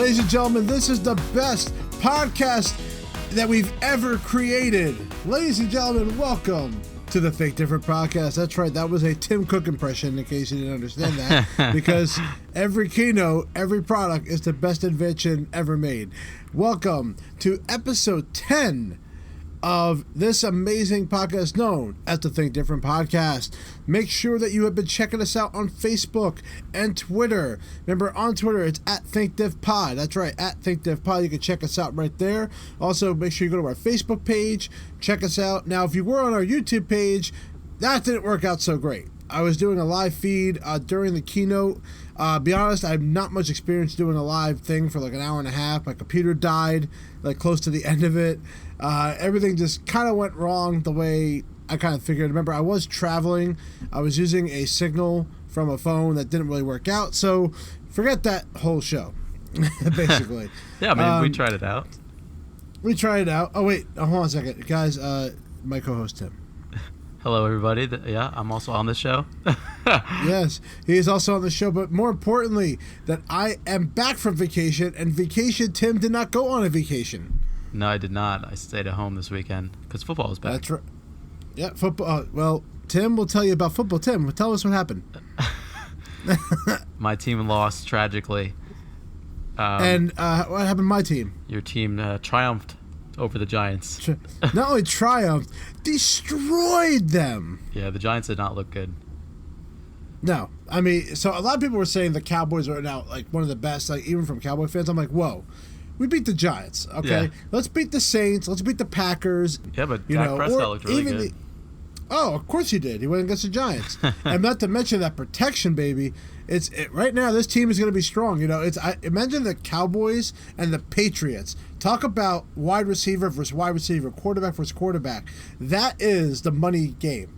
Ladies and gentlemen, this is the best podcast that we've ever created. Ladies and gentlemen, welcome to the Think Different podcast. That's right, that was a Tim Cook impression in case you didn't understand that, because every keynote, every product is the best invention ever made. Welcome to episode 10 of this amazing podcast known as the Think Different podcast. Make sure that you have been checking us out on Facebook and Twitter. Remember, on Twitter, it's at ThinkDivPod. That's right, at ThinkDivPod. You can check us out right there. Also, make sure you go to our Facebook page. Check us out. Now, if you were on our YouTube page, that didn't work out so great. I was doing a live feed during the keynote. Be honest, I have not much experience doing a live thing for like an hour and a half. My computer died like close to the end of it. Everything just kind of went wrong the way I kind of figured. Remember, I was traveling. I was using a signal from a phone that didn't really work out. So forget that whole show, basically. Yeah, I mean, we tried it out. We tried it out. Oh, wait. Hold on a second. Guys, my co-host, Tim. Hello, everybody. Yeah, I'm also on the show. Yes, he is also on the show. But more importantly, that I am back from vacation, and vacation, Tim did not go on a vacation. No, I did not. I stayed at home this weekend because football was back. That's right. Yeah, football. Well, Tim will tell you about football. Tim, tell us what happened. My team lost tragically. And what happened to my team? Your team triumphed over the Giants. Not only triumphed, destroyed them. Yeah, the Giants did not look good. No. I mean, so a lot of people were saying the Cowboys are now like one of the best, like even from Cowboy fans. I'm like, whoa. We beat the Giants, okay? Yeah. Let's beat the Saints. Let's beat the Packers. Yeah, but Dak Prescott looked really good. Oh, of course he did. He went against the Giants. And not to mention that protection, baby. Right now, this team is going to be strong. You know, imagine the Cowboys and the Patriots. Talk about wide receiver versus wide receiver, quarterback versus quarterback. That is the money game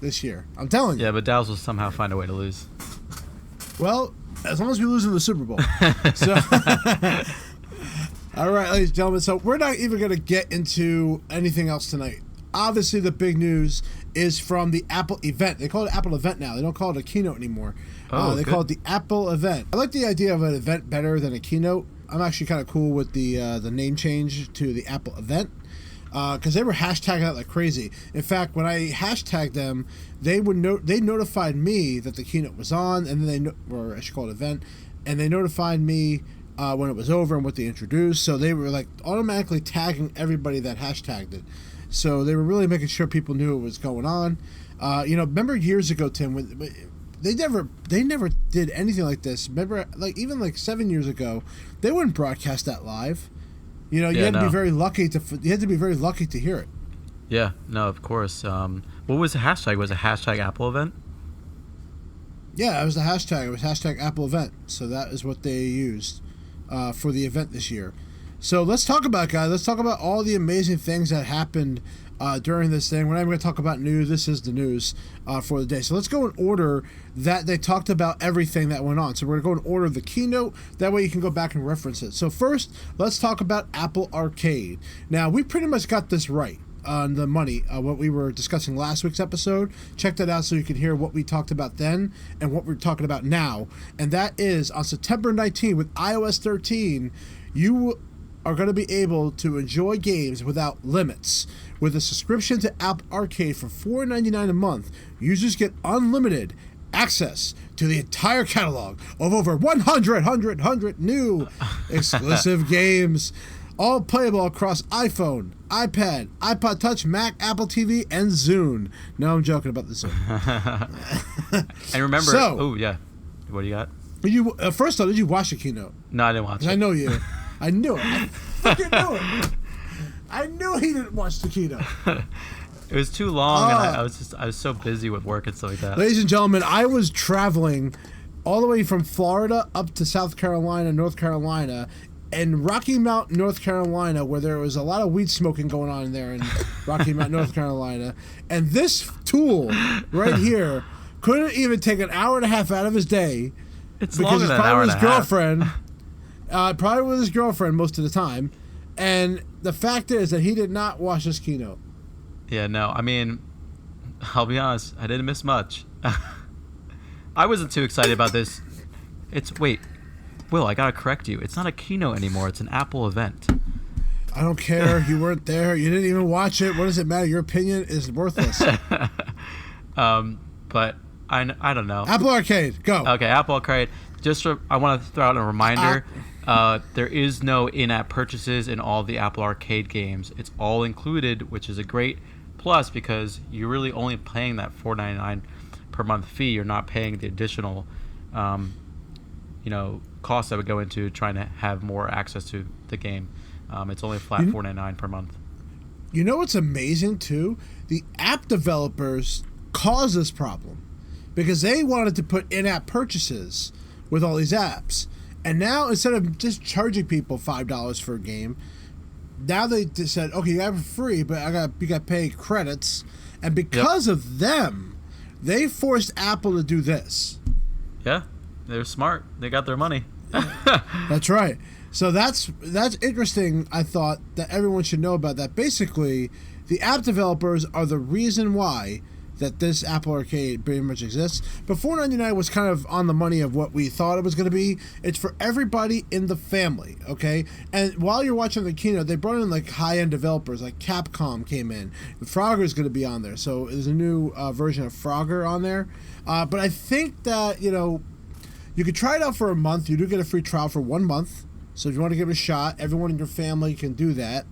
this year. I'm telling you. Yeah, but Dallas will somehow find a way to lose. Well, as long as we lose in the Super Bowl. So... All right, ladies and gentlemen, so we're not even going to get into anything else tonight. Obviously, the big news is from the Apple event. They call it Apple event now. They don't call it a keynote ananymore. They call it the Apple event. I like the idea of an event better than a keynote. I'm actually kind of cool with the name change to the Apple event because they were hashtagging that like crazy. In fact, when I hashtagged them, they notified me that the keynote was on, and then or I should call it event, and they notified me when it was over and what they introduced. So they were like automatically tagging everybody that hashtagged it. So they were really making sure people knew what was going on. Remember years ago, Tim, when they never did anything like this. Remember, like even like 7 years ago, they wouldn't broadcast that live. You know, you had to be very lucky to hear it. Yeah, no, of course. What was the hashtag? Was it hashtag Apple event? Yeah, it was the hashtag. It was hashtag Apple event. So that is what they used for the event this year. So let's talk about it, guys. Let's talk about all the amazing things that happened during this thing. We're not even going to talk about news. This is the news for the day. So let's go in order that they talked about everything that went on. So we're going to go in order of the keynote. That way you can go back and reference it. So first, let's talk about Apple Arcade. Now, we pretty much got this right on the money, what we were discussing last week's episode. Check that out so you can hear what we talked about then and what we're talking about now. And that is on September 19th with iOS 13, you are going to be able to enjoy games without limits. With a subscription to Apple Arcade for $4.99 a month, users get unlimited access to the entire catalog of over 100 new exclusive games, all playable across iPhone, iPad, iPod Touch, Mac, Apple TV, and Zune. No, I'm joking about the Zune. And remember, what do you got? First off, did you watch the keynote? No, I didn't watch it. I know you. I knew it. I fucking knew it. I knew he didn't watch the keynote. It was too long, and I was so busy with work and stuff like that. Ladies and gentlemen, I was traveling all the way from Florida up to South Carolina, North Carolina, and Rocky Mount, North Carolina, where there was a lot of weed smoking going on there in Rocky Mount, North Carolina. And this tool right here couldn't even take an hour and a half out of his day. It's longer than an hour and a half. Probably with his girlfriend most of the time. And the fact is that he did not watch this keynote. Yeah, no, I mean, I'll be honest, I didn't miss much. I wasn't too excited about this. Will, I gotta correct you. It's not a keynote anymore. It's an Apple event. I don't care. You weren't there. You didn't even watch it. What does it matter? Your opinion is worthless. But I don't know. Apple Arcade, go. Okay, Apple Arcade. I want to throw out a reminder. There is no in-app purchases in all the Apple Arcade games. It's all included, which is a great plus because you're really only paying that $4.99 per month fee. You're not paying the additional, costs that would go into trying to have more access to the game. It's only a flat $4.99 per month. You know what's amazing too? The app developers caused this problem because they wanted to put in-app purchases with all these apps. And now, instead of just charging people $5 for a game, now they just said, okay, you have it free, but you got to pay credits. And because of them, they forced Apple to do this. Yeah, they're smart. They got their money. That's right. So that's interesting, I thought, that everyone should know about that. Basically, the app developers are the reason why that this Apple Arcade pretty much exists. But $4.99 was kind of on the money of what we thought it was going to be. It's for everybody in the family, okay? And while you're watching the keynote, they brought in like high-end developers, like Capcom came in. Frogger's going to be on there, so there's a new version of Frogger on there. But I think that, you could try it out for a month. You do get a free trial for 1 month. So if you want to give it a shot, everyone in your family can do that.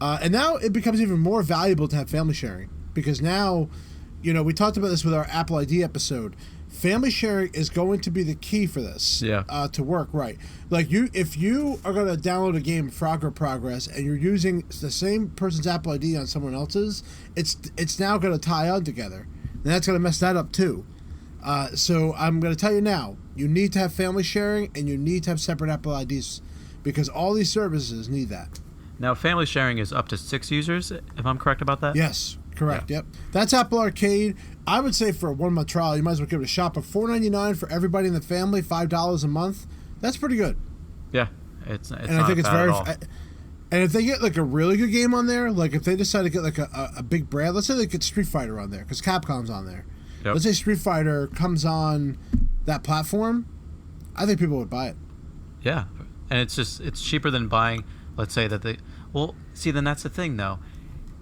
And now it becomes even more valuable to have family sharing because now, we talked about this with our Apple ID episode. Family sharing is going to be the key for this to work right. Like if you are going to download a game, Frogger Progress, and you're using the same person's Apple ID on someone else's, it's now going to tie on together. And that's going to mess that up too. So I'm going to tell you now, you need to have family sharing and you need to have separate Apple IDs because all these services need that. Now, family sharing is up to 6 users, if I'm correct about that? Yes, correct, yep. That's Apple Arcade. I would say for a 1 month trial, you might as well give it a shot. But $4.99 for everybody in the family, $5 a month, that's pretty good. Yeah, it's and I think it's very. at all. And if they get like a really good game on there, like if they decide to get like a big brand, let's say they get Street Fighter on there because Capcom's on there. Yep. Let's say Street Fighter comes on that platform, I think people would buy it. Yeah, and it's cheaper than buying. Let's say that then that's the thing though.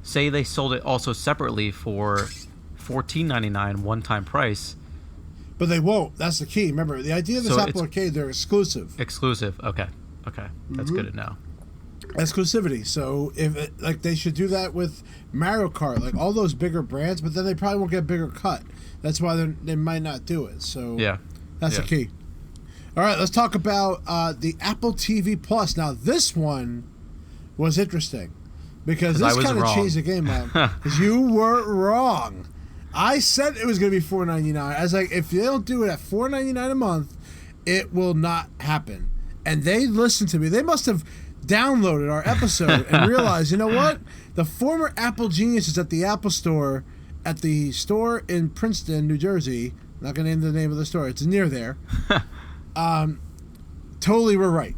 Say they sold it also separately for $14.99 one-time price. But they won't. That's the key. Remember, the idea of this Apple Arcade, they're exclusive. Exclusive. Okay. That's good to know. Exclusivity. So they should do that with Mario Kart, like all those bigger brands, but then they probably won't get a bigger cut. That's why they might not do it. So that's the key. All right, let's talk about the Apple TV Plus. Now, this one was interesting because this kind of changed the game out. Because you were wrong. I said it was going to be $4.99. I was like, if they don't do it at $4.99 a month, it will not happen. And they listened to me. They must have downloaded our episode and realized, you know what? The former Apple geniuses at the Apple Store, at the store in Princeton, New Jersey, not going to name the name of the store, it's near there, totally were right.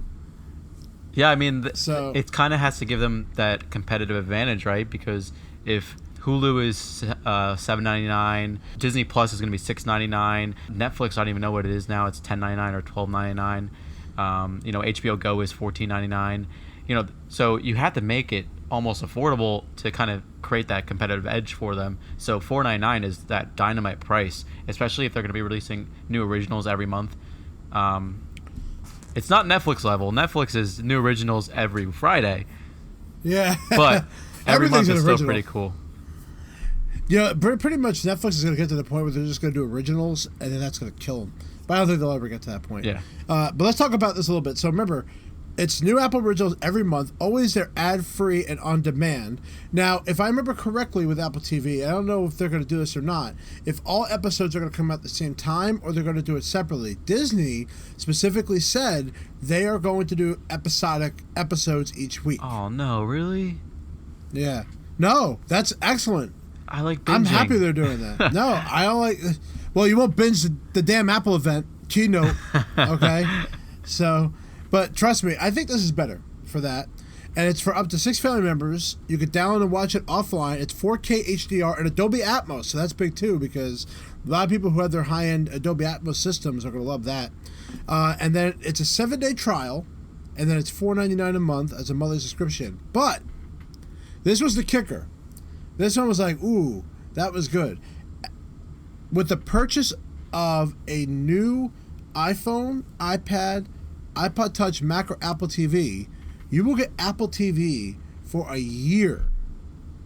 Yeah, I mean, it kind of has to give them that competitive advantage, right? Because if Hulu is $7.99, Disney Plus is going to be $6.99, Netflix, I don't even know what it is now, it's $10.99 or $12.99. HBO Go is $14.99. So you have to make it almost affordable to kind of create that competitive edge for them. So $4.99 is that dynamite price, especially if they're going to be releasing new originals every month. It's not Netflix level. Netflix is new originals every Friday. Yeah. But every month is still pretty cool. Pretty much Netflix is going to get to the point where they're just going to do originals, and then that's going to kill them. But I don't think they'll ever get to that point. Yeah. But let's talk about this a little bit. So remember, it's new Apple originals every month. Always they're ad-free and on demand. Now, if I remember correctly with Apple TV, I don't know if they're going to do this or not, if all episodes are going to come out at the same time or they're going to do it separately. Disney specifically said they are going to do episodic episodes each week. Oh, no, really? Yeah. No, that's excellent. I like binging. I'm happy they're doing that. No, I don't like... Well, you won't binge the damn Apple event, Keynote, okay? So... But trust me, I think this is better for that. And it's for up to 6 family members. You could download and watch it offline. It's 4K HDR and Adobe Atmos. So that's big too because a lot of people who have their high-end Adobe Atmos systems are going to love that. And then it's a 7-day trial, and then it's $4.99 a month as a monthly subscription. But this was the kicker. This one was like, ooh, that was good. With the purchase of a new iPhone, iPad, iPod Touch, Mac, or Apple TV, you will get Apple TV for a year.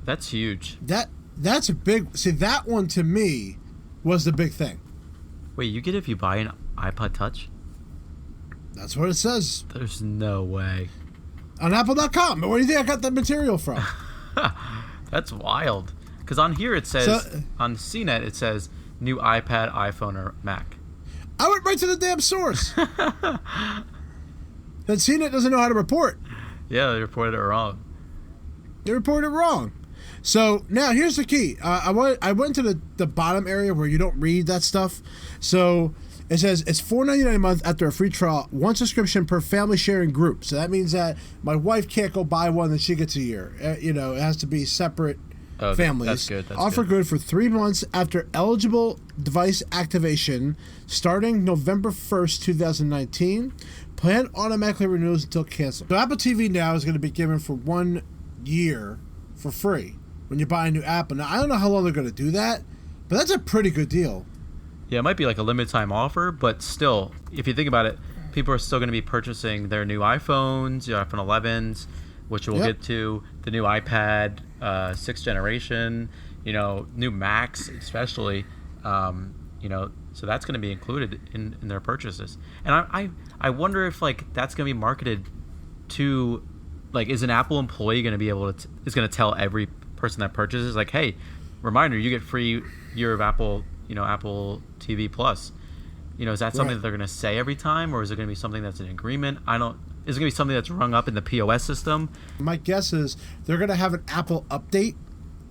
That's huge. That's a big... See, that one to me was the big thing. Wait, you get it if you buy an iPod Touch? That's what it says. There's no way. On Apple.com. Where do you think I got that material from? That's wild. Because on here it says, on CNET it says, new iPad, iPhone, or Mac. I went right to the damn source. Then CNET doesn't know how to report. Yeah, they reported it wrong. They reported it wrong. So now here's the key. I went to the bottom area where you don't read that stuff. So it says it's $4.99 a month after a free trial, one subscription per family sharing group. So that means that my wife can't go buy one that she gets a year. It has to be separate families. That's good. Offer good for 3 months after eligible device activation, starting November 1st, 2019. Plan automatically renews until canceled. So Apple TV now is going to be given for 1 year for free when you buy a new Apple. Now, I don't know how long they're going to do that, but that's a pretty good deal. Yeah, it might be like a limited time offer, but still, if you think about it, people are still going to be purchasing their new iPhones, your iPhone 11s, which we'll get to, the new iPad, 6th generation, new Macs especially, so that's going to be included in their purchases. And I wonder if that's going to be marketed to, is an Apple employee going to be able to, is going to tell every person that purchases, hey, reminder, you get free year of Apple, Apple TV Plus. Is that something that they're going to say every time, or is it going to be something that's an agreement? Is it going to be something that's rung up in the POS system? My guess is they're going to have an Apple update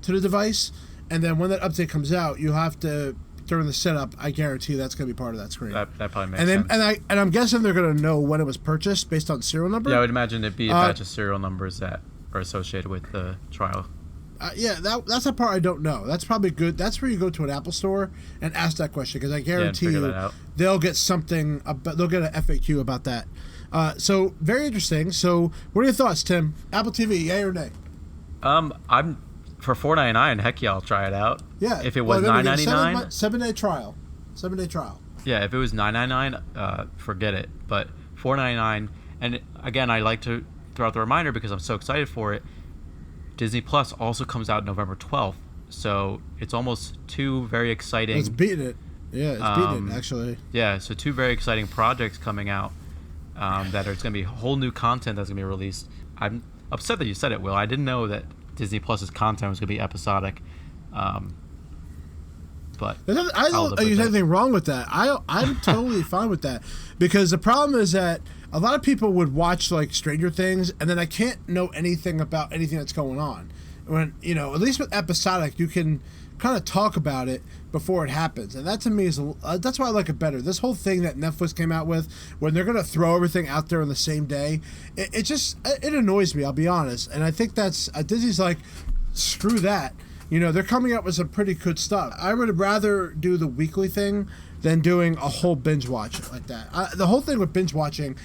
to the device, and then when that update comes out, you have to, during the setup, I guarantee that's going to be part of that screen. That probably makes sense. And I'm guessing they're going to know when it was purchased based on serial number. Yeah, I would imagine it'd be a batch of serial numbers that are associated with the trial. That's the part I don't know. That's probably good. That's where you go to an Apple store and ask that question, because I guarantee you they'll get something. They'll get an FAQ about that. So very interesting. So what are your thoughts, Tim? Apple TV, yay or nay? I'm for $4.99. Heck yeah, I'll try it out. Yeah. If it was $9.99, 7-day trial. 7-day trial. Yeah. If it was $9.99, forget it. But $4.99, and again, I like to throw out the reminder because I'm so excited for it. Disney Plus also comes out November 12th, so it's almost two very exciting... It's beating it. Yeah, it's beating it, actually. Yeah, so two very exciting projects coming out that are going to be whole new content that's going to be released. I'm upset that you said it, Will. I didn't know that Disney Plus's content was going to be episodic. But I don't think there's anything wrong with that. I'm totally fine with that, because the problem is that a lot of people would watch Stranger Things, and then I can't know anything about anything that's going on. When at least with episodic, you can kind of talk about it before it happens, and that to me is that's why I like it better. This whole thing that Netflix came out with, when they're going to throw everything out there on the same day, it annoys me. I'll be honest, and I think that's Disney's screw that. They're coming up with some pretty good stuff. I would rather do the weekly thing than doing a whole binge watch like that. The whole thing with binge watching,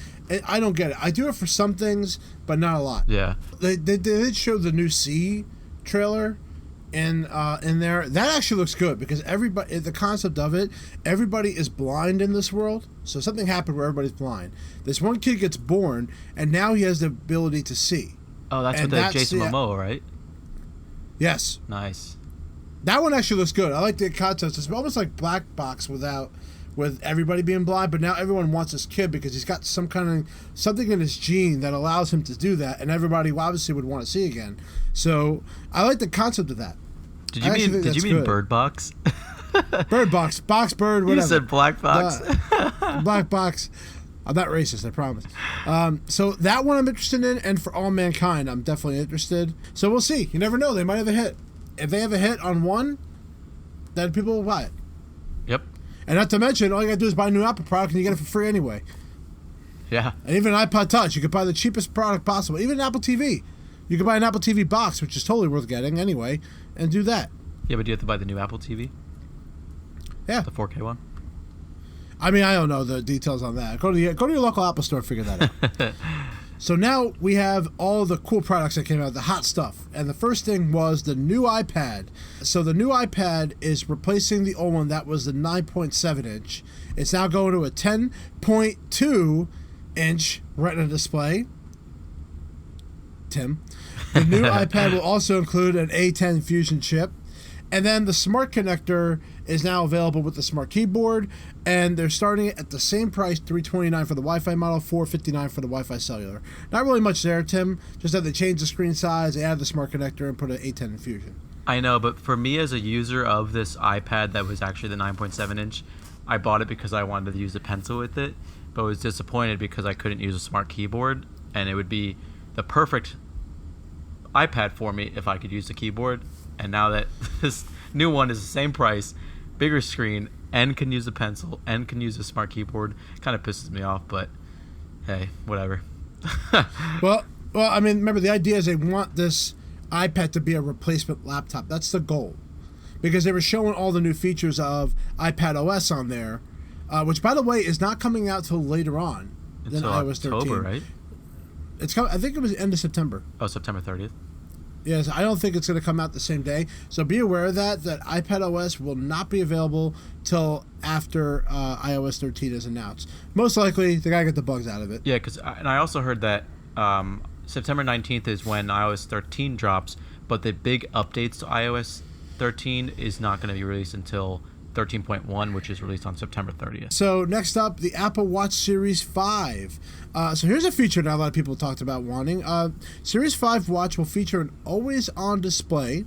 I don't get it. I do it for some things, but not a lot. Yeah. They did show the new C trailer in there. That actually looks good, because everybody, the concept of it, everybody is blind in this world. So something happened where everybody's blind. This one kid gets born, and now he has the ability to see. Oh, that's with Jason Momoa, right? Yes. Nice. That one actually looks good. I like the concept. It's almost like Black Box with everybody being blind, but now everyone wants this kid because he's got something in his gene that allows him to do that, and everybody obviously would want to see again. So I like the concept of that. Did you mean Bird Box? Bird Box, Box Bird, whatever. You said Black Box. Black Box. I'm not racist, I promise. So that one I'm interested in, and For All Mankind, I'm definitely interested. So we'll see. You never know. They might have a hit. If they have a hit on one, then people will buy it. Yep. And not to mention, all you got to do is buy a new Apple product, and you get it for free anyway. Yeah. And even an iPod Touch, you could buy the cheapest product possible. Even an Apple TV. You could buy an Apple TV box, which is totally worth getting anyway, and do that. Yeah, but do you have to buy the new Apple TV? Yeah. The 4K one? I mean, I don't know the details on that. Go to your local Apple store and figure that out. So now we have all the cool products that came out, the hot stuff. And the first thing was the new iPad. So the new iPad is replacing the old one that was the 9.7 inch. It's now going to a 10.2 inch Retina display. Tim. The new iPad will also include an A10 Fusion chip. And then the Smart Connector is now available with the Smart Keyboard, and they're starting it at the same price, $329 for the Wi-Fi model, $459 for the Wi-Fi cellular. Not really much there, Tim. Just that they changed the screen size, they added the Smart Connector, and put an A10 in Fusion. I know, but for me as a user of this iPad that was actually the 9.7 inch, I bought it because I wanted to use a pencil with it, but was disappointed because I couldn't use a Smart Keyboard, and it would be the perfect iPad for me if I could use the keyboard. And now that this new one is the same price, bigger screen, and can use a pencil, and can use a Smart Keyboard, kind of pisses me off, but hey, whatever. Well, I mean, remember, the idea is they want this iPad to be a replacement laptop. That's the goal. Because they were showing all the new features of iPad OS on there, which, by the way, is not coming out till later on than iOS 13. October, right? It's coming. I think it was the end of September. Oh, September 30th. Yes, I don't think it's going to come out the same day. So be aware of that iPad OS will not be available till after iOS 13 is announced. Most likely, they got to get the bugs out of it. Yeah, and I also heard that September 19th is when iOS 13 drops, but the big updates to iOS 13 is not going to be released until 13.1, which is released on September 30th. So next up, the Apple Watch Series 5. So here's a feature that a lot of people talked about wanting. Series 5 watch will feature an always-on display.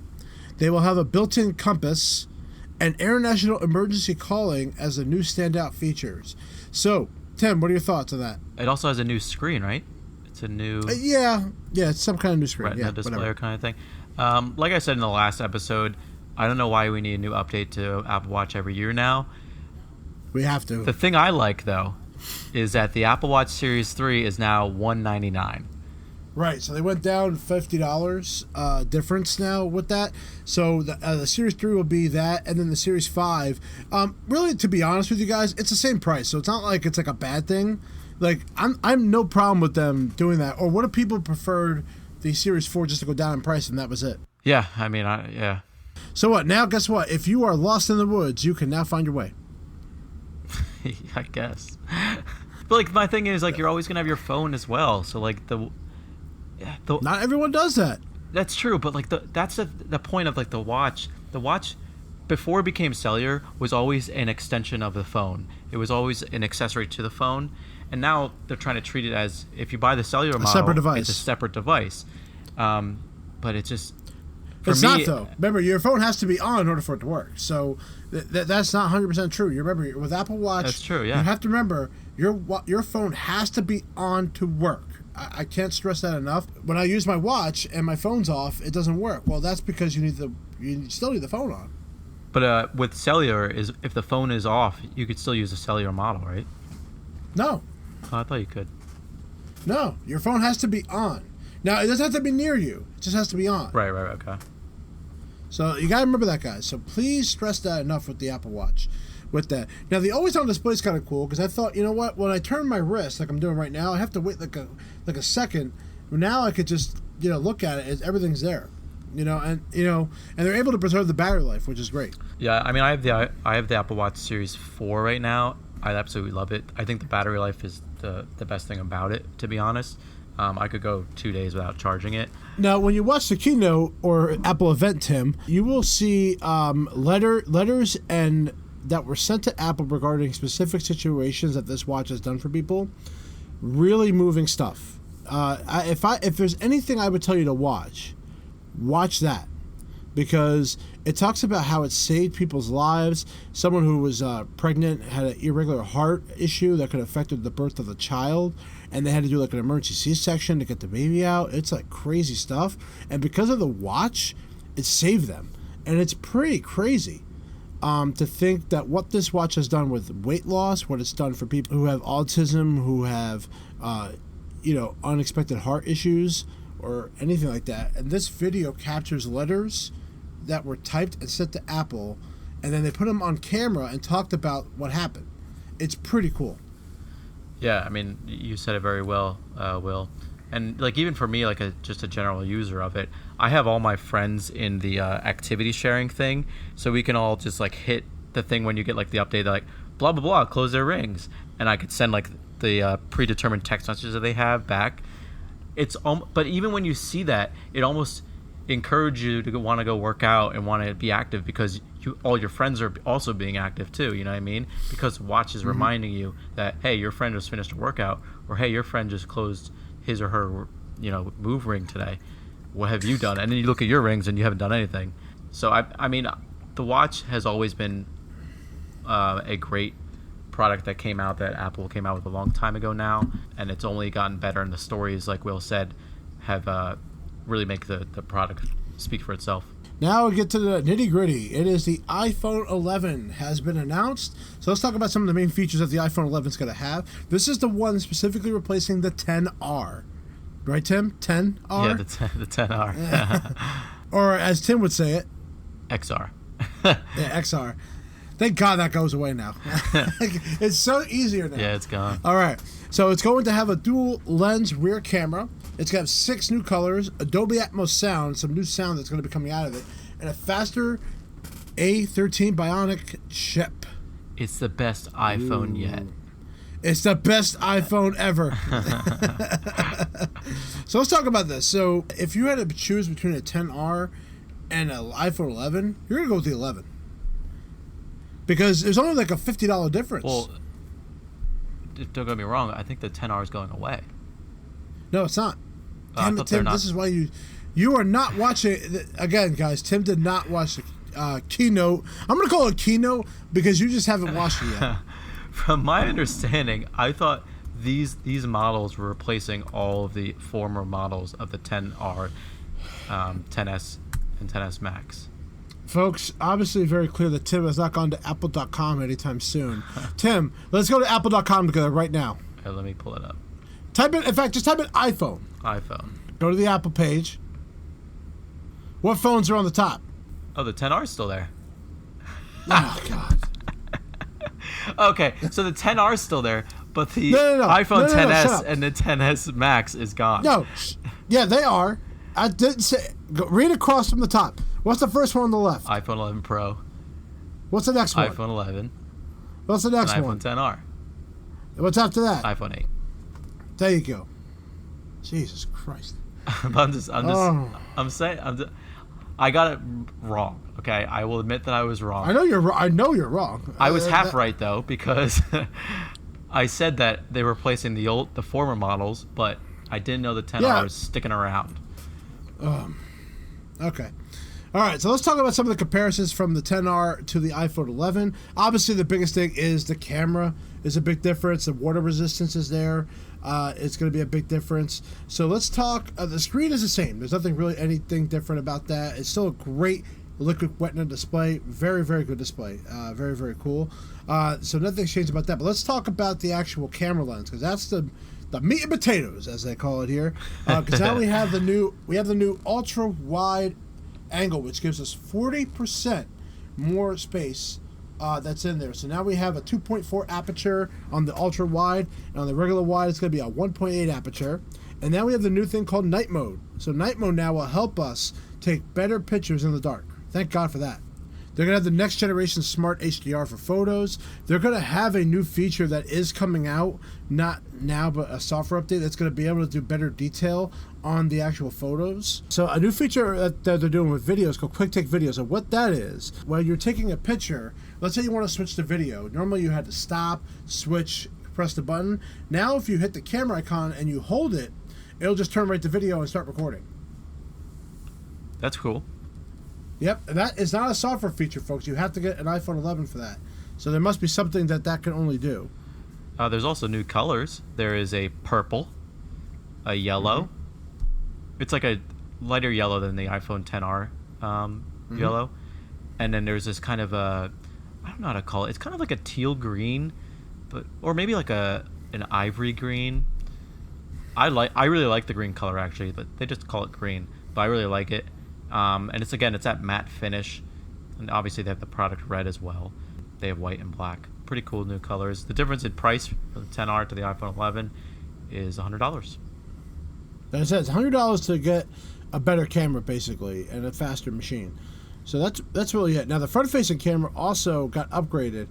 They will have a built-in compass and international emergency calling as the new standout features. So, Tim, what are your thoughts on that? It also has a new screen, right? It's a new... Yeah, it's some kind of new screen. Retina display kind of thing. Like I said in the last episode, I don't know why we need a new update to Apple Watch every year now. We have to. The thing I like, though, is that the Apple Watch Series 3 is now $199. Right, so they went down $50 difference now with that. So the Series 3 will be that, and then the Series 5. Really, to be honest with you guys, it's the same price, so it's not like it's like a bad thing. Like, I'm no problem with them doing that. Or what if people preferred the Series 4 just to go down in price and that was it? Yeah, I mean, yeah. So what? Now, guess what? If you are lost in the woods, you can now find your way. I guess. But like, my thing is, like, you're always gonna have your phone as well. So like the not everyone does that. That's true, but like that's the point of like the watch. The watch, before it became cellular, was always an extension of the phone. It was always an accessory to the phone, and now they're trying to treat it as, if you buy the cellular model, separate device. It's a separate device. But it just. It's not, though. Remember, your phone has to be on in order for it to work. So that's not 100% true. You remember, with Apple Watch, that's true, yeah. You have to remember, your phone has to be on to work. I can't stress that enough. When I use my watch and my phone's off, it doesn't work. Well, that's because you still need the phone on. But with cellular, if the phone is off, you could still use a cellular model, right? No. Oh, I thought you could. No, your phone has to be on. Now, it doesn't have to be near you. It just has to be on. Right, okay. So you got to remember that, guys. So please stress that enough with the Apple Watch. With that. Now, the always-on display is kind of cool because I thought, you know what? When I turn my wrist, like I'm doing right now, I have to wait like a second. Now I could just, look at it. Everything's there. And they're able to preserve the battery life, which is great. Yeah, I mean, I have the Apple Watch Series 4 right now. I absolutely love it. I think the battery life is the best thing about it, to be honest. I could go 2 days without charging it. Now, when you watch the Keynote or Apple event, Tim, you will see letters and that were sent to Apple regarding specific situations that this watch has done for people. Really moving stuff. If there's anything I would tell you to watch that, because it talks about how it saved people's lives. Someone who was pregnant had an irregular heart issue that could have affected the birth of the child, and they had to do like an emergency C-section to get the baby out. It's like crazy stuff, and because of the watch, it saved them, and it's pretty crazy to think that what this watch has done with weight loss, what it's done for people who have autism, who have unexpected heart issues or anything like that. And this video captures letters that were typed and sent to Apple, and then they put them on camera and talked about what happened. It's pretty cool. Yeah, I mean, you said it very well, Will. And like even for me, like just a general user of it, I have all my friends in the activity sharing thing, so we can all just like hit the thing when you get like the update, like blah blah blah, close their rings, and I could send like the predetermined text messages that they have back. But even when you see that, it almost encourages you to want to go work out and want to be active because all your friends are also being active too. You know what I mean? Because watch is reminding you that hey, your friend just finished a workout, or hey, your friend just closed his or her move ring today. What have you done? And then you look at your rings and you haven't done anything. So I mean, the watch has always been a great product that Apple came out with a long time ago now, and it's only gotten better. And the stories, like Will said, have really make the product speak for itself. Now we get to the nitty gritty. It is the iPhone 11 has been announced. So let's talk about some of the main features that the iPhone 11 is going to have. This is the one specifically replacing the 10R. Right, Tim? 10R? Yeah, the 10R. Or as Tim would say it, XR. Yeah, XR. Thank God that goes away now. It's so easier now. Yeah, it's gone. All right. So it's going to have a dual lens rear camera. It's going to have 6 new colors, Dolby Atmos sound, some new sound that's going to be coming out of it, and a faster A13 Bionic chip. It's the best iPhone yet. It's the best iPhone ever. So let's talk about this. So if you had to choose between a 10R and an iPhone 11, you're going to go with the 11. Because there's only like a $50 difference. Well, don't get me wrong. I think the 10R is going away. No, it's not. Damn it, Tim, this is why you are not watching. Again, guys, Tim did not watch the Keynote. I'm going to call it Keynote because you just haven't watched it yet. From my understanding, I thought these models were replacing all of the former models of the 10R, 10S, and 10S Max. Folks, obviously very clear that Tim has not gone to Apple.com anytime soon. Tim, let's go to Apple.com together right now. Okay, let me pull it up. Just type in iPhone. iPhone. Go to the Apple page. What phones are on the top? Oh, the 10R is still there. Oh, God. Okay, so the 10R is still there, but the iPhone XS and the XS Max is gone. No. Yeah, they are. I didn't say... Read across from the top. What's the first one on the left? iPhone 11 Pro. What's the next one? iPhone 11. What's the next one? iPhone XR. What's after that? iPhone 8. There you go. Jesus Christ. I got it wrong. Okay, I will admit that I was wrong. I know you're wrong. I was half right though because I said that they were replacing the former models, but I didn't know the 10R was sticking around. Okay. All right, so let's talk about some of the comparisons from the 10R to the iPhone 11. Obviously, the biggest thing is the camera is a big difference. The water resistance is there. It's going to be a big difference. So let's talk. The screen is the same. There's anything different about that. It's still a great liquid retina display. Very, very good display. Very, very cool. So nothing's changed about that. But let's talk about the actual camera lens because that's the meat and potatoes, as they call it here. Because now we have the new ultra wide angle, which gives us 40% more space that's in there. So now we have a 2.4 aperture on the ultra wide, and on the regular wide it's going to be a 1.8 aperture. And now we have the new thing called night mode. So night mode now will help us take better pictures in the dark. Thank God for that. They're going to have the next generation smart HDR for photos. They're going to have a new feature that is coming out, not now, but a software update that's going to be able to do better detail on the actual photos. So a new feature that they're doing with videos called Quick Take Videos. And what that is, when you're taking a picture, let's say you want to switch to video. Normally you had to stop, switch, press the button. Now if you hit the camera icon and you hold it, it'll just turn right to video and start recording. That's cool. Yep, that is not a software feature, folks. You have to get an iPhone 11 for that. So there must be something that can only do. There's also new colors. There is a purple, a yellow. It's like a lighter yellow than the iPhone XR yellow. And then there's this kind of I don't know how to call it. It's kind of like a teal green, or maybe like an ivory green. I really like the green color actually, but they just call it green. But I really like it. And it's that matte finish, and obviously they have the product red as well. They have white and black. pretty cool new colors. The difference in price from the 10R to the iPhone 11 is $100. That says $100 to get a better camera, basically, and a faster machine. So that's really it. Now, the front-facing camera also got upgraded.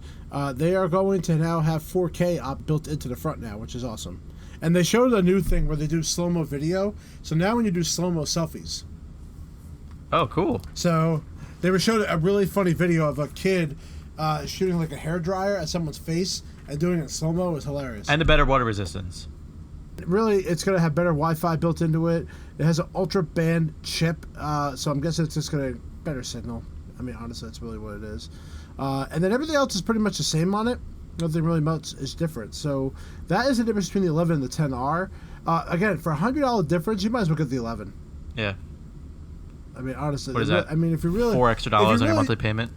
They are going to now have 4K built into the front now, which is awesome. And they showed a new thing where they do slow-mo video. So now when you do slow-mo selfies. Oh, cool. So they were showed a really funny video of a kid shooting like a hairdryer at someone's face and doing it in slow-mo. It was hilarious. And a better water resistance. Really, it's going to have better Wi-Fi built into it. It has an ultra-band chip, so I'm guessing it's just going to better signal. I mean, honestly, that's really what it is. And then everything else is pretty much the same on it. Nothing really much is different. So that is the difference between the 11 and the 10R. Again, for $100 difference, you might as well get the 11. Yeah. I mean, honestly. What is that? I mean, if you really... $4 extra on your monthly payment?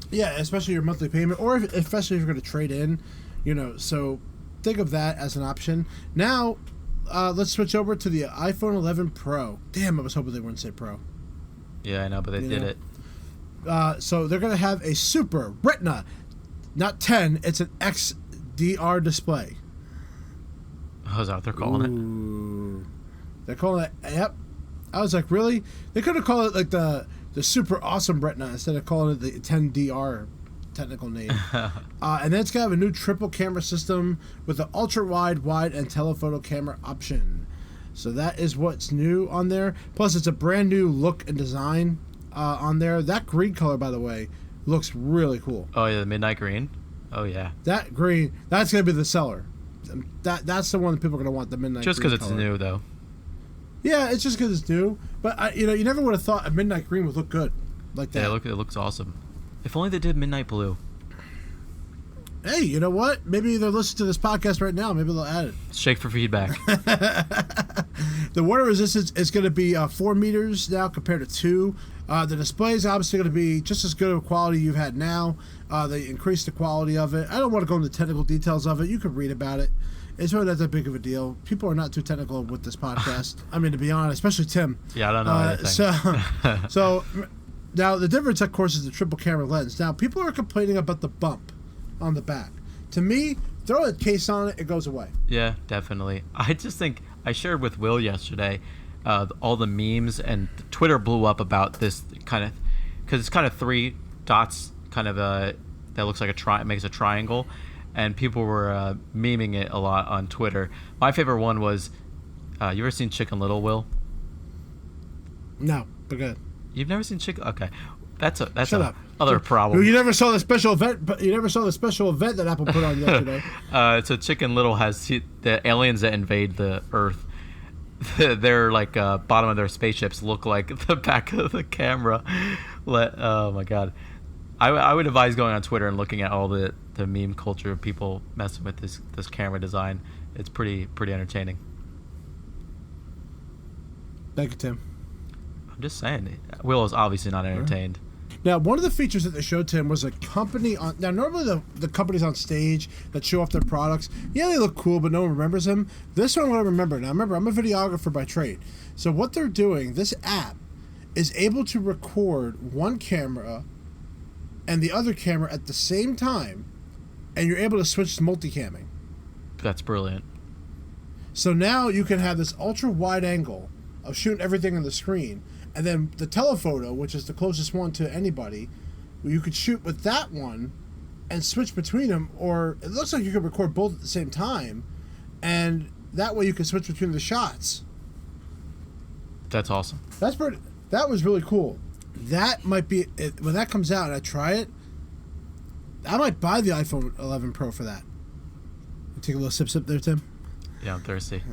Yeah, especially your monthly payment, or especially if you're going to trade in, so think of that as an option. Now, let's switch over to the iPhone 11 Pro. Damn, I was hoping they wouldn't say Pro. Yeah, I know, but they did it. So they're going to have a Super Retina, not 10, it's an XDR display. Oh, is that what they're calling it? They're calling it, yep. I was like, really? They could have called it like the Super Awesome Retina instead of calling it the 10DR technical name. And then it's going to have a new triple camera system with the ultra-wide, wide, and telephoto camera option. So that is what's new on there. Plus, it's a brand new look and design on there. That green color, by the way, looks really cool. Oh, yeah, the midnight green? Oh, yeah. That green, that's going to be the seller. That's the one that people are going to want, the midnight green. Just because it's new, though. Yeah, it's just because it's new. But, you never would have thought a midnight green would look good like that. Yeah, it looks awesome. If only they did midnight blue. Hey, you know what? Maybe they're listening to this podcast right now. Maybe they'll add it. Shake for feedback. The water resistance is going to be 4 meters now compared to 2. The display is obviously going to be just as good of a quality you've had now. They increased the quality of it. I don't want to go into the technical details of it. You can read about it. It's really not that big of a deal. People are not too technical with this podcast. I mean, to be honest, especially Tim. Yeah, I don't know anything. So now the difference, of course, is the triple camera lens. Now, people are complaining about the bump on the back. To me, throw a case on it, it goes away. Yeah, definitely. I just think I shared with Will yesterday all the memes, and Twitter blew up about this kind of, because it's kind of 3 dots, kind of that looks like makes a triangle, and people were memeing it a lot on Twitter. My favorite one was, you ever seen Chicken Little, Will? No, but good. You've never seen Chicken? Okay. That's another problem. You never saw the special event, but you never saw the special event that Apple put on yesterday. So Chicken Little has the aliens that invade the Earth. Their like bottom of their spaceships look like the back of the camera. Oh my god! I would advise going on Twitter and looking at all the meme culture of people messing with this camera design. It's pretty entertaining. Thank you, Tim. I'm just saying, Will is obviously not entertained. Now, one of the features that they showed, Tim, was a company on... Now, normally the companies on stage that show off their products, yeah, they look cool, but no one remembers them. This one I remember. Now, remember, I'm a videographer by trade. So what they're doing, this app is able to record one camera and the other camera at the same time, and you're able to switch to multicamming. That's brilliant. So now you can have this ultra-wide angle of shooting everything on the screen, and then the telephoto, which is the closest one to anybody, you could shoot with that one and switch between them, or it looks like you could record both at the same time, and that way you can switch between the shots. That's awesome. That was really cool. That might be when that comes out and I try it, I might buy the iPhone 11 Pro for that. Take a little sip there, Tim. Yeah, I'm thirsty.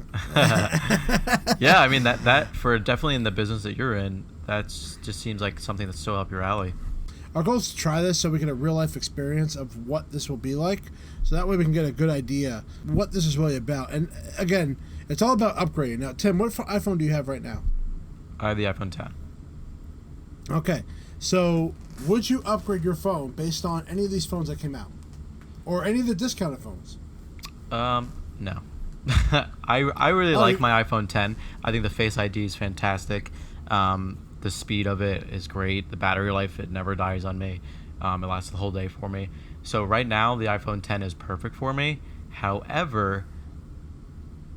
Yeah, I mean that for definitely in the business that you're in, that just seems like something that's so up your alley. Our goal is to try this so we get a real life experience of what this will be like, so that way we can get a good idea what this is really about. And again, it's all about upgrading. Now, Tim, what iPhone do you have right now? I have the iPhone 10. Okay, so would you upgrade your phone based on any of these phones that came out, or any of the discounted phones? No. I really like my iPhone 10. I think the Face ID is fantastic. The speed of it is great. The battery life, it never dies on me. It lasted the whole day for me. So right now, the iPhone 10 is perfect for me. However,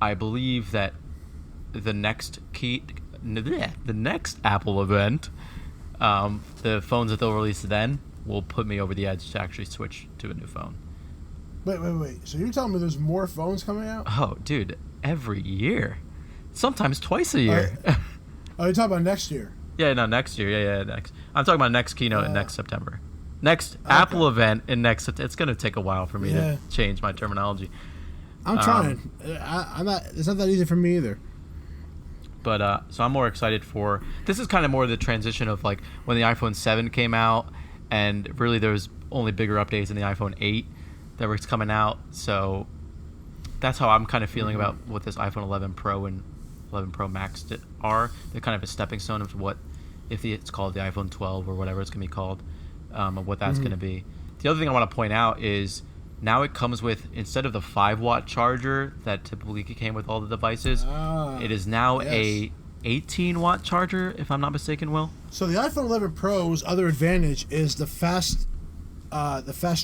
I believe that the next Apple event, the phones that they'll release then will put me over the edge to actually switch to a new phone. Wait. So you're telling me there's more phones coming out? Oh, dude, every year. Sometimes twice a year. Oh, you're talking about next year? Yeah, no, next year. Yeah, next. I'm talking about next keynote in next September. Next Apple event in next September. It's going to take a while for me to change my terminology. I'm trying. I'm not. It's not that easy for me either. But so I'm more excited for. This is kind of more the transition of like when the iPhone 7 came out, and really there was only bigger updates in the iPhone 8 that was coming out. So that's how I'm kind of feeling about what this iPhone 11 Pro and 11 Pro Max are. They're kind of a stepping stone of what, if it's called the iPhone 12 or whatever it's going to be called, of what that's going to be. The other thing I want to point out is now it comes with, instead of the 5-watt charger that typically came with all the devices, it is now a 18-watt charger, if I'm not mistaken, Will. So the iPhone 11 Pro's other advantage is the fast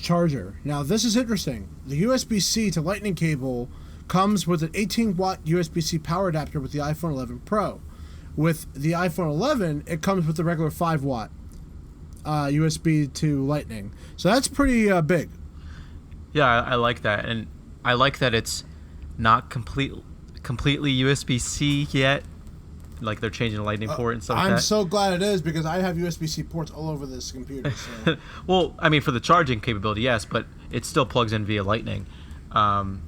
charger. Now this is interesting. The USB-C to Lightning cable comes with an 18-watt USB-C power adapter with the iPhone 11 Pro. With the iPhone 11, it comes with the regular 5-watt USB to Lightning. So that's pretty big. Yeah, I like that. And I like that it's not completely USB-C yet. Like they're changing the Lightning port and stuff like that. I'm so glad it is, because I have USB-C ports all over this computer. So. Well, I mean, for the charging capability, yes, but it still plugs in via Lightning. I'm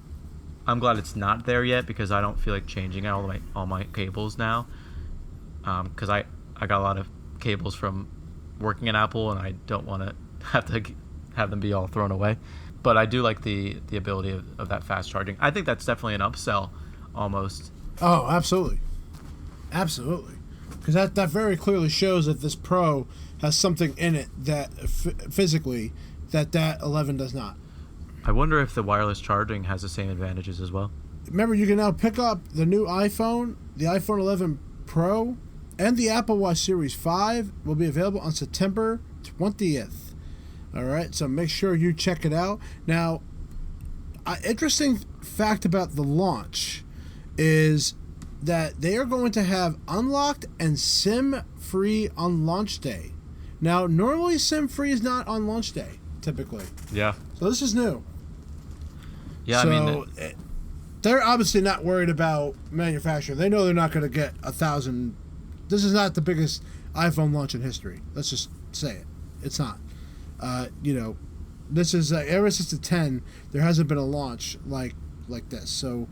glad it's not there yet, because I don't feel like changing out all my cables now. Because I got a lot of cables from working at Apple, and I don't want to have them be all thrown away. But I do like the ability of that fast charging. I think that's definitely an upsell, almost. Oh, absolutely. Because that very clearly shows that this Pro has something in it that physically that 11 does not. I wonder if the wireless charging has the same advantages as well. Remember, you can now pick up the new iPhone, the iPhone 11 Pro, and the Apple Watch Series 5 will be available on September 20th. All right, so make sure you check it out. Now, interesting fact about the launch is that they are going to have unlocked and SIM-free on launch day. Now, normally SIM-free is not on launch day, typically. Yeah. So this is new. Yeah, so, I mean... they're obviously not worried about manufacturing. They know they're not going to get 1,000... This is not the biggest iPhone launch in history. Let's just say it. It's not. This is... ever since the 10, there hasn't been a launch like this. So...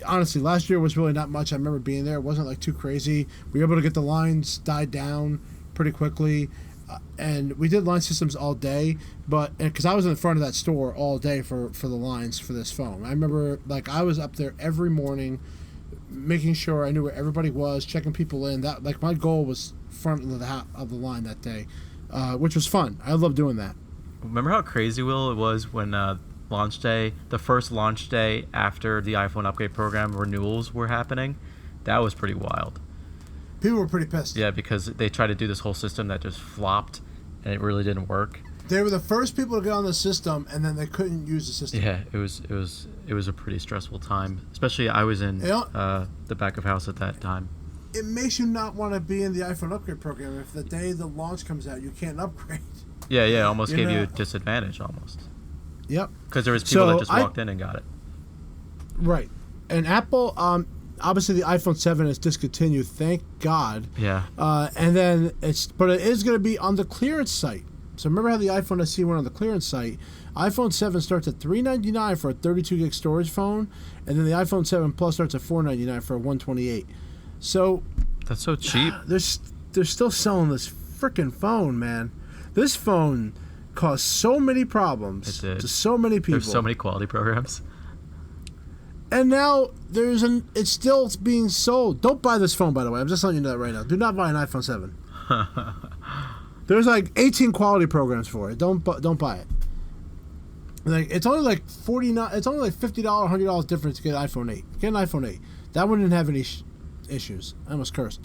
honestly, last year was really not much. I remember being there. It wasn't like too crazy. We were able to get the lines died down pretty quickly, and we did line systems all day. But because I was in front of that store all day for the lines for this phone, I remember I was up there every morning, making sure I knew where everybody was, checking people in. That my goal was front of the line that day, which was fun. I love doing that. Remember how crazy, Will, it was when launch day, the first launch day after the iPhone upgrade program renewals were happening? That was pretty wild. People were pretty pissed. Yeah, because they tried to do this whole system that just flopped, and it really didn't work. They were the first people to get on the system, and then they couldn't use the system. Yeah, it was a pretty stressful time. Especially I was in the back of house at that time. It makes you not want to be in the iPhone upgrade program if the day the launch comes out you can't upgrade. Yeah, it almost gave you a disadvantage almost. Yep. Because there was people that just walked in and got it. Right. And Apple, obviously the iPhone 7 is discontinued, thank God. Yeah. And then but it is going to be on the clearance site. So remember how the iPhone SE went on the clearance site? iPhone 7 starts at $399 for a 32 gig storage phone, and then the iPhone 7 Plus starts at $499 for a 128. So that's so cheap. They're still selling this freaking phone, man. This phone caused so many problems to so many people. There's so many quality programs. And now it's still being sold. Don't buy this phone, by the way. I'm just letting you know that right now. Do not buy an iPhone 7. There's 18 quality programs for it. Don't buy it. It's only like $49. It's only like $50, $100 difference to get an iPhone 8. Get an iPhone 8. That one didn't have any issues. I almost cursed.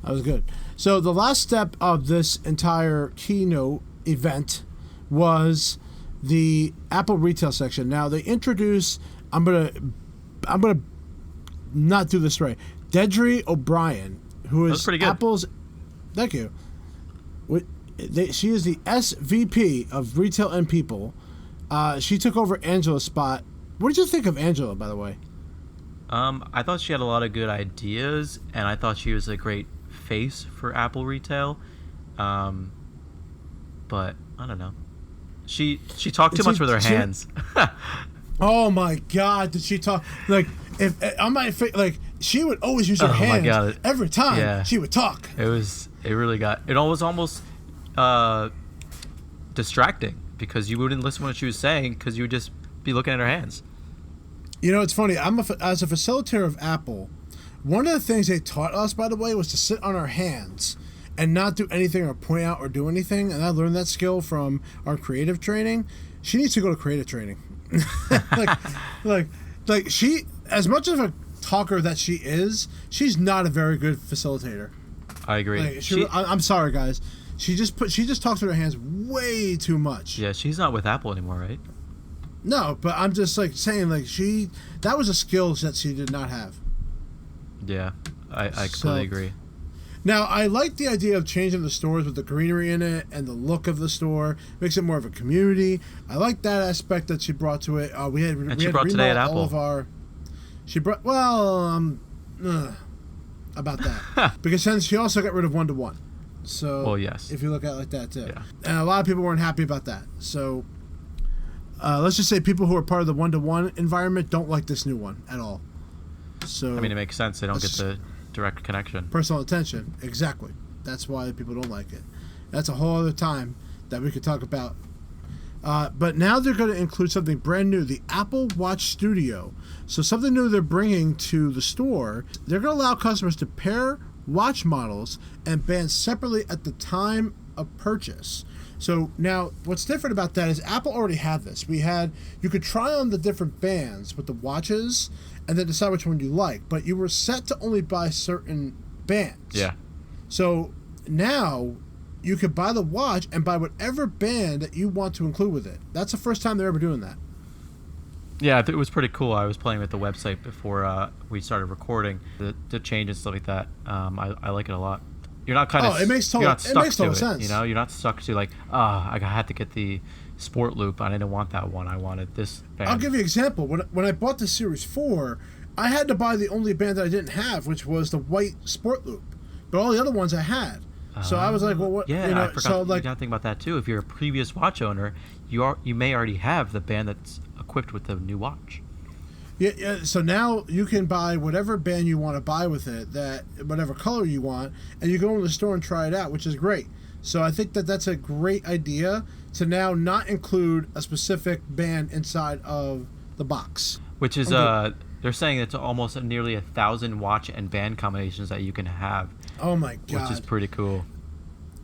That was good. So the last step of this entire keynote event was the Apple retail section. Now they introduced. I'm gonna not do this right. Deirdre O'Brien, who is pretty good. Apple's. Thank you. She is the SVP of Retail and People. She took over Angela's spot. What did you think of Angela, by the way? I thought she had a lot of good ideas, and I thought she was a great face for Apple Retail. But I don't know. She talked too much with her hands. Oh my God! Did she talk like if on my like she would always use her hands every time she would talk. It was almost distracting because you wouldn't listen to what she was saying because you would just be looking at her hands. You know, it's funny. As a facilitator of Apple, one of the things they taught us, by the way, was to sit on our hands and not do anything or point out or do anything. And I learned that skill from our creative training. She needs to go to creative training. like she, as much of a talker that she is, she's not a very good facilitator. I agree. I'm sorry, guys. She just talks with her hands way too much. Yeah, she's not with Apple anymore, right? No, but I'm just like saying, like that was a skill that she did not have. Yeah, I completely agree. Now, I like the idea of changing the stores with the greenery in it and the look of the store. Makes it more of a community. I like that aspect that she brought to it. We brought today at Apple. About that. Because then she also got rid of one-to-one. So, well, yes. If you look at it like that, too. Yeah. And a lot of people weren't happy about that. So, let's just say people who are part of the one-to-one environment don't like this new one at all. So, I mean, it makes sense. They don't get the direct connection. Personal attention. Exactly. That's why people don't like it. That's a whole other time that we could talk about. But now they're going to include something brand new, the Apple Watch Studio. So something new they're bringing to the store. They're going to allow customers to pair watch models and bands separately at the time of purchase. So now what's different about that is Apple already had this. You could try on the different bands with the watches and then decide which one you like, but you were set to only buy certain bands. Yeah. So now you could buy the watch and buy whatever band that you want to include with it. That's the first time they're ever doing that. Yeah, it was pretty cool. I was playing with the website before we started recording. The change and stuff like that. I like it a lot. You're not it makes total sense. You know, you're not stuck to like, I had to get the Sport Loop. I didn't want that one. I wanted this band. I'll give you an example. When I bought the Series 4, I had to buy the only band that I didn't have, which was the white Sport Loop. But all the other ones I had. So I was like, well, what? Yeah, you know, I forgot. You got to think about that too. If you're a previous watch owner, you may already have the band that's equipped with the new watch. Yeah. So now you can buy whatever band you want to buy with it, whatever color you want, and you go in the store and try it out, which is great. So I think that's a great idea to now not include a specific band inside of the box. Which is they're saying it's almost nearly 1,000 watch and band combinations that you can have. Oh my God. Which is pretty cool.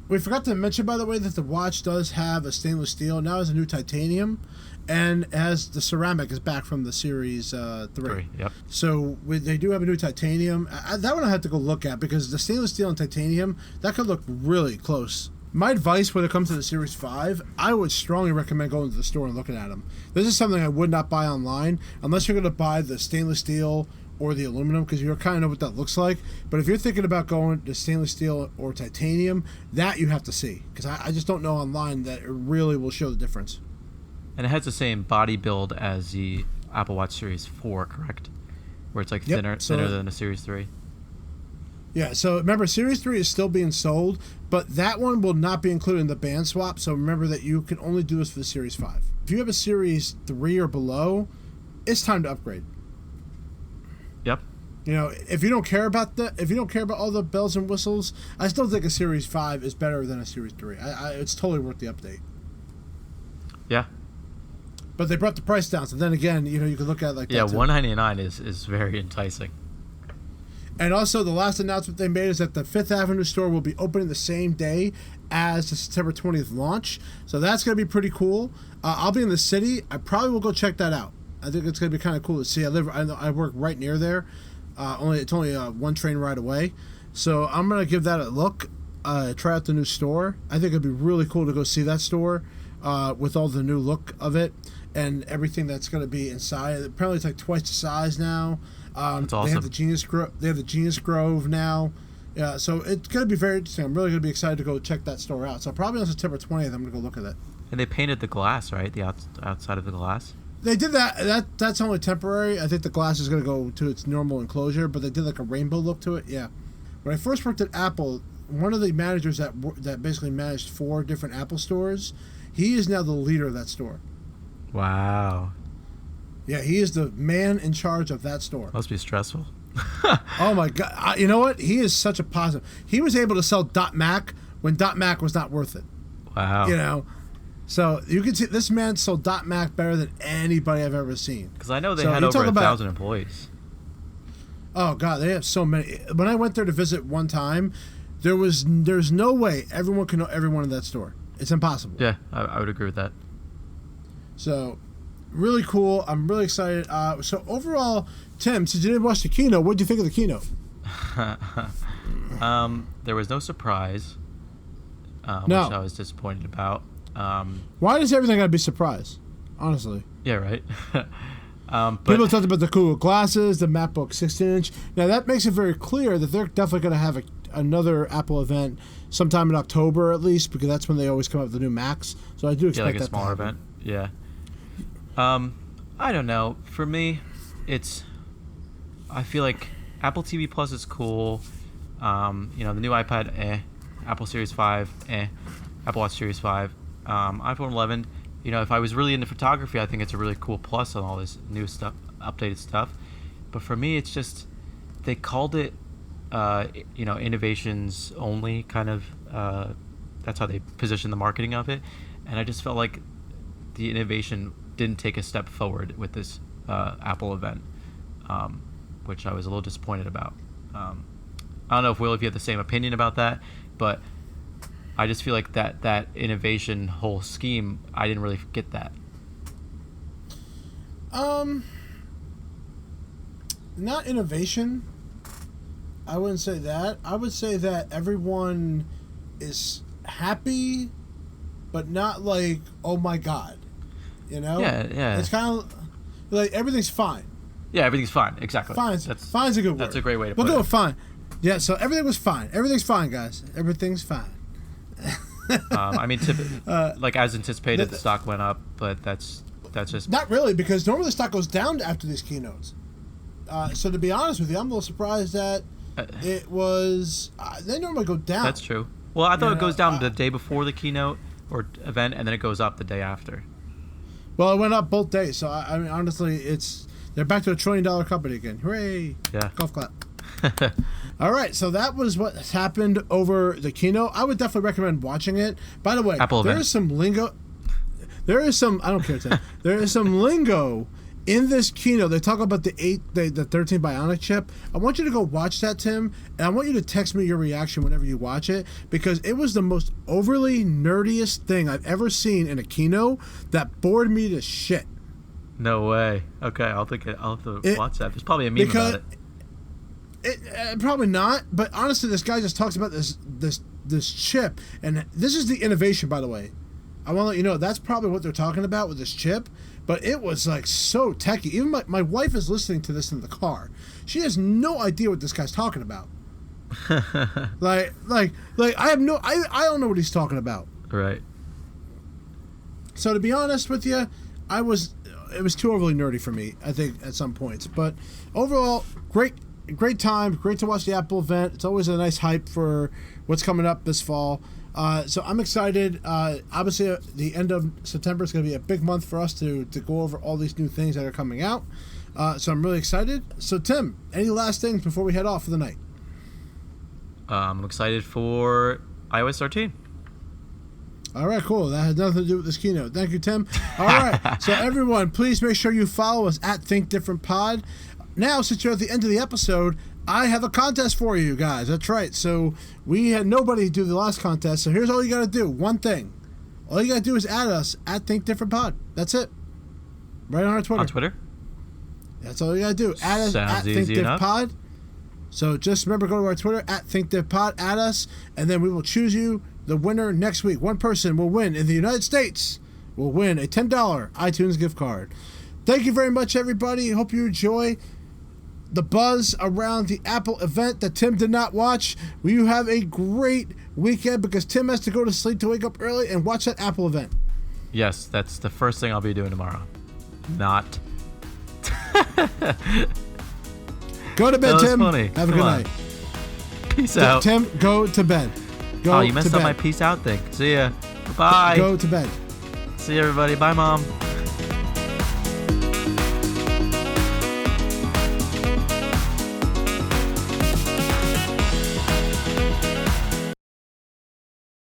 We forgot to mention, by the way, that the watch does have a stainless steel. Now it has a new titanium, and as the ceramic is back from the Series 3. Yep. So they do have a new titanium. That one I have to go look at because the stainless steel and titanium, that could look really close. My advice when it comes to the Series 5, I would strongly recommend going to the store and looking at them. This is something I would not buy online unless you're going to buy the stainless steel or the aluminum, because you kind of know what that looks like. But if you're thinking about going to stainless steel or titanium, that you have to see, because I just don't know online that it really will show the difference. And it has the same body build as the Apple Watch Series 4, correct? Where it's like thinner than the Series 3. Yeah, so remember, Series 3 is still being sold, but that one will not be included in the band swap, so remember that you can only do this for the Series 5. If you have a Series 3 or below, it's time to upgrade. Yep. You know, if you don't care about all the bells and whistles, I still think a Series 5 is better than a Series 3. It's totally worth the update. Yeah. But they brought the price down, so then again, you know, you can look at it like that. Yeah, $199 is very enticing. And also, the last announcement they made is that the Fifth Avenue store will be opening the same day as the September 20th launch. So that's going to be pretty cool. I'll be in the city. I probably will go check that out. I think it's going to be kind of cool to see. I work right near there. It's only one train ride away. So I'm going to give that a look. Try out the new store. I think it'd be really cool to go see that store. with all the new look of it and everything that's going to be inside. Apparently, it's like twice the size now. That's awesome. They have the Genius Grove now. Yeah, so it's going to be very interesting. I'm really going to be excited to go check that store out. So probably on September 20th, I'm going to go look at it. And they painted the glass, right? The outside of the glass. They did that. That's only temporary. I think the glass is going to go to its normal enclosure, but they did like a rainbow look to it. Yeah. When I first worked at Apple, one of the managers that basically managed 4 different Apple stores, he is now the leader of that store. Wow. Yeah, he is the man in charge of that store. Must be stressful. Oh my God! You know what? He is such a positive. He was able to sell .Mac when .Mac was not worth it. Wow. You know, so you can see this man sold .Mac better than anybody I've ever seen. Because I know they had over 1,000 employees. Oh God, they have so many. When I went there to visit one time, there's no way everyone can know everyone in that store. It's impossible. Yeah, I would agree with that. So, really cool. I'm really excited. So overall, Tim, since you didn't watch the keynote, what did you think of the keynote? There was no surprise, No. which I was disappointed about. Why does everything gotta be surprise? Honestly. Yeah, right. But People talked about the Google glasses, the MacBook 16-inch. Now that makes it very clear that they're definitely going to have another Apple event sometime in October at least, because that's when they always come up with the new Macs. So I do expect like a smaller event. Yeah. I don't know. For me, I feel like Apple TV Plus is cool. The new iPad, Apple Series 5, Apple Watch Series 5, iPhone 11. If I was really into photography, I think it's a really cool plus on all this new stuff, updated stuff. But for me, it's just they called it, innovations only kind of. That's how they position the marketing of it, and I just felt like the innovation didn't take a step forward with this Apple event, which I was a little disappointed about. I don't know if Will, if you have the same opinion about that, but I just feel like that innovation whole scheme, I didn't really get that. Not innovation. I wouldn't say that. I would say that everyone is happy, but not like, oh my God. Yeah. It's kind of like everything's fine. Yeah, everything's fine. Exactly. Fine's a good word. That's a great way to put it. We'll go with fine. Yeah, so everything was fine. Everything's fine, guys. Everything's fine. Like as anticipated, the stock went up, but that's just not really, because normally the stock goes down after these keynotes. So to be honest with you, I'm a little surprised that it was. They normally go down. That's true. Well, I thought it goes down the day before the keynote or event, and then it goes up the day after. Well, it went up both days. So I mean, honestly, they're back to $1 trillion company again. Hooray! Yeah. Golf clap. All right, so that was what happened over the keynote. I would definitely recommend watching it. By the way, there is some lingo. I don't care, Tim. There is some lingo in this keynote. They talk about the 13 Bionic chip. I want you to go watch that, Tim, and I want you to text me your reaction whenever you watch it, because it was the most overly nerdiest thing I've ever seen in a keynote that bored me to shit. No way. Okay, I'll have to watch that. There's probably a meme about it. Probably not, but honestly, this guy just talks about this chip, and this is the innovation, by the way. I want to let you know that's probably what they're talking about with this chip, but it was like so techy. Even my wife is listening to this in the car. She has no idea what this guy's talking about. like I don't know what he's talking about. Right. So to be honest with you, it was too overly nerdy for me, I think, at some points. But overall, great time. Great to watch the Apple event. It's always a nice hype for what's coming up this fall. So I'm excited. Obviously, the end of September is going to be a big month for us to go over all these new things that are coming out. So I'm really excited. So Tim, any last things before we head off for the night? I'm excited for iOS 13. All right, cool. That has nothing to do with this keynote. Thank you, Tim. All right. So everyone, please make sure you follow us at Think Different Pod. Now, since you're at the end of the episode, I have a contest for you guys. That's right. So we had nobody do the last contest. So here's all you got to do. One thing. All you got to do is add us at Think Different Pod. That's it. Right on our Twitter. On Twitter? That's all you got to do. Add us at Think Diff Pod. So just remember, go to our Twitter at Think Diff Pod. Add us, and then we will choose you the winner next week. One person will win in the United States will win a $10 iTunes gift card. Thank you very much, everybody. Hope you enjoy the buzz around the Apple event that Tim did not watch. Will you have a great weekend, because Tim has to go to sleep to wake up early and watch that Apple event. Yes, that's the first thing I'll be doing tomorrow. Not. Go to bed, Tim. Funny. Have a good night. Peace out. Tim, go to bed. You messed up my peace out thing. See ya. Bye. Go to bed. See you, everybody. Bye, Mom.